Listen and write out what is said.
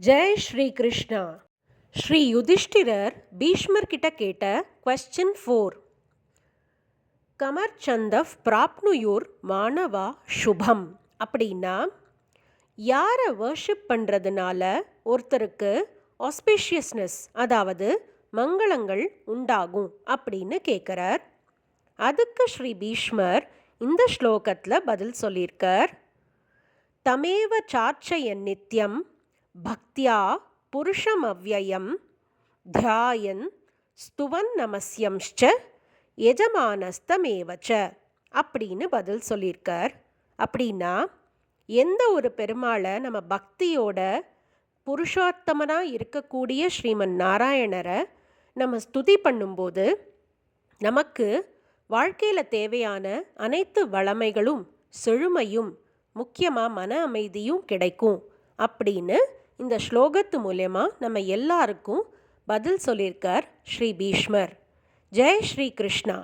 ஜெய் ஸ்ரீ கிருஷ்ணா. ஸ்ரீ யுதிஷ்டிரர் பீஷ்மர் கிட்ட கேட்ட கொஸ்டின் 4. கமர்ச்சந்தவ் பிராப்னுயூர் மானவா சுபம் அப்படின்னா, யாரை வர்ஷிப் பண்ணுறதுனால ஒருத்தருக்கு ஆஸ்பிஷியஸ்னஸ், அதாவது மங்களங்கள் உண்டாகும் அப்படின்னு கேட்குறார். அதுக்கு ஸ்ரீ பீஷ்மர் இந்த ஸ்லோகத்தில் பதில் சொல்லியிருக்கார். தமேவ சார்ச்சயன் நித்யம் பக்தியா புருஷமவ்யயம் தியாயன் ஸ்துவன் நமஸ்யம்ச்ச எஜமானஸ்தமேவச்ச அப்படின்னு பதில் சொல்லியிருக்கார். அப்படின்னா, எந்த ஒரு பெருமாளை நம்ம பக்தியோட புருஷோத்தமனாக இருக்கக்கூடிய ஸ்ரீமன் நாராயணரை நம்ம ஸ்துதி பண்ணும்போது நமக்கு வாழ்க்கையில் தேவையான அனைத்து வளமைகளும் செழுமையும் முக்கியமாக மன அமைதியும் கிடைக்கும் அப்படின்னு இந்த ஸ்லோகத்து மூலமா நம்ம எல்லாருக்கும் பதில் சொல்லியிருக்கார் ஸ்ரீ பீஷ்மர். ஜெய் ஸ்ரீ கிருஷ்ணா.